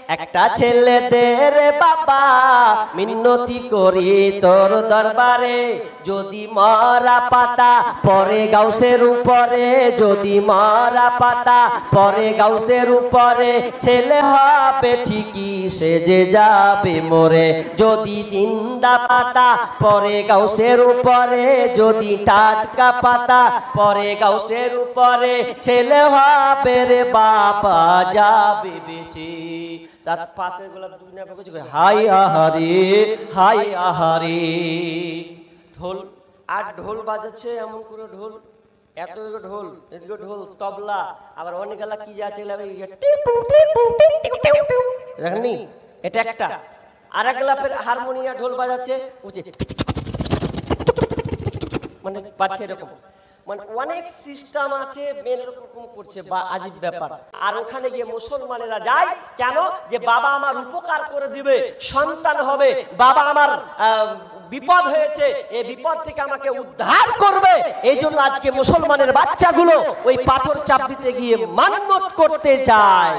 একটা ছেলে দে রে বাবা মিন্নতি করি তোর দরবারে, যদি মরা পাতা পরে গাউসের উপরে, যদি মরা পাতা পরে গাউসের উপরে, ছেলে হবে ঠিকই সেজে যাবে মোরে। যদি জিন্দা পাতা পরে গাউসের উপরে, যদি টাটকা পাতা পরে গাউসের উপরে, ছেলে হবে রে বাবা যাবে বেশি। তার পাশে গোলাপ দুনিয়া কিছু হাই আহারে হাই আহারে। ঢোল আর ঢোল বাজাচ্ছে এমন করে, ঢোল এত ঢোল, এদিকে ঢোল তবলা, আবার অনেক গলা কি যাচ্ছে দেখেননি, এটা একটা। আর এক গলা হারমোনিয়া ঢোল বাজাচ্ছে মানে পাচ্ছে এরকম, মানে অনেক সিস্টেম আছে এরকম করছে বা আজীব ব্যাপার। আর ওখানে গিয়ে মুসলমানেরা যায় কেন? যে বাবা আমার উপকার করে দিবে, সন্তান হবে, বাবা আমার বিপদ হয়েছে, এই বিপদ থেকে আমাকে উদ্ধার করবে। এই জন্য আজকে মুসলমানের বাচ্চাগুলো ওই পাথর চাপ দিতে গিয়ে মান্নত করতে যায়।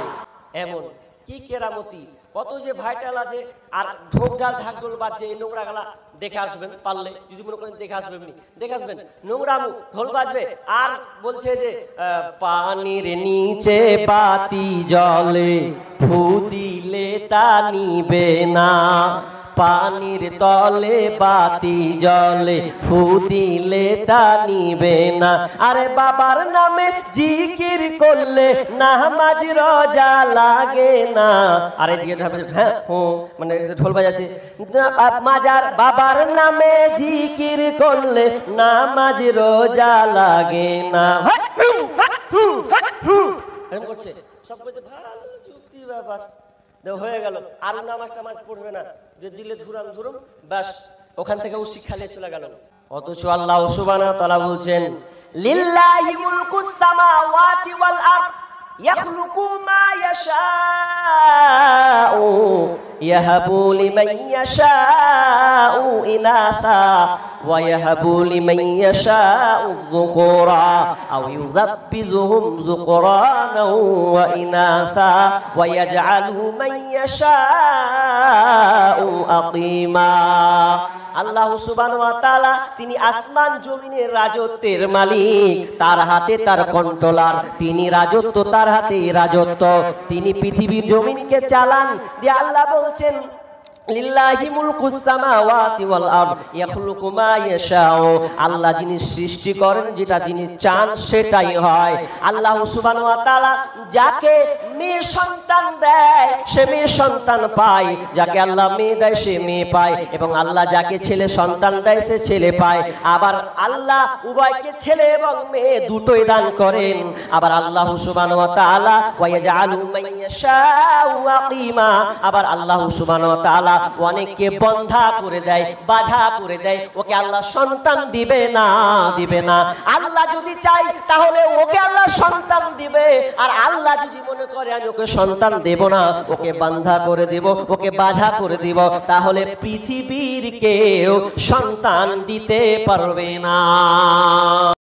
এমন কি কেরামতি, কত যে ভাইটাল আছে। আর ঢোক ঢাল ঢাকঢোল বাজছে, এই নোংরা গলা দেখে আসবেন পারলে, যদি মনে করেন দেখে আসবেন, দেখে আসবেন নোংরামু ঢোল বাজবে। আর বলছে যে পানির নিচে বাতি জ্বলে, ফু দিলে তা নিবে না, পানির তলে বাতি জ্বলে, ফু দিলে তা নিবে না। আরে বাবার নামে জিকির করলে নামাজ রোজা লাগে না। আরে দিকে হ্যাঁ মানে ঢোল বাজাচ্ছে, মাজার বাবার নামে জিকির করলে নামাজ রোজা লাগে না, এরকম করছে। সব করছে ভালো যুক্তি ব্যাপার হয়ে গেল। আর নামাজ টামাজ পড়বে না, যে দিলে ধুরাম ধুরুম ব্যাস, ওখান থেকে ও শিক্ষা নিয়ে চলে গেল। অথচ আল্লাহ সুবহানাহু ওয়া তাআলা বলছেন লিল্লাহি মুলকুস সামাওয়াতি ওয়াল আরদ ইয়াখলুকু মা ইয়াশাউ ইয়াহাবু লিমান ইয়াশাউ ইনাসা ওয়া ইয়াহাবু লিমান ইয়াশাউ যুকুরা আও ইউযাব্বিজুহুম যুকরানা ওয়া ইনাসা ওয়া ইয়াজআলু মান ইয়াশাউ আকিমা। আল্লাহ সুবহানাহু ওয়া তাআলা তিনি আসমান জমিনের রাজত্বের মালিক, তার হাতে তার কন্ট্রোলার, তিনি রাজত্ব, তার হাতে রাজত্ব, তিনি পৃথিবীর জমিনকে চালান। দিয়ে আল্লাহ বলছেন লিল্লাহি মুলকুস সামাওয়াতি ওয়াল আরদ ইয়াখলুকু মা ইয়াশাউ, আল্লাহ যিনি সৃষ্টি করেন, যেটা যিনি চান সেটাই হয়। আল্লাহ সুবহানাহু ওয়া তাআলা যাকে মেয়ে সন্তান দেয় সে মেয়ে সন্তান পায়, যাকে আল্লাহ মেয়ে দেয় সে মেয়ে পায়, এবং আল্লাহ যাকে ছেলে সন্তান দেয় সে ছেলে পায়। আবার আল্লাহ উভয়কে ছেলে এবং মেয়ে দুটোই দান করেন। আবার আল্লাহ সুবহানাহু ওয়া তাআলা ওয়া ইয়াজআলু মান ইয়াশাউ আকিমা, আবার আল্লাহ সুবহানাহু ওয়া তাআলা অনেককে বন্ধা করে দেয়, বাধা করে দেয়, ওকে আল্লাহ সন্তান দিবে না, দিবে না। আল্লাহ যদি চাই তাহলে ওকে আল্লাহ সন্তান দিবে, আর আল্লাহ যদি মনে করে আমি ওকে সন্তান দেব না, ওকে বান্ধা করে দিব, ওকে বাধা করে দিব, তাহলে পৃথিবীর কেউ সন্তান দিতে পারবে না।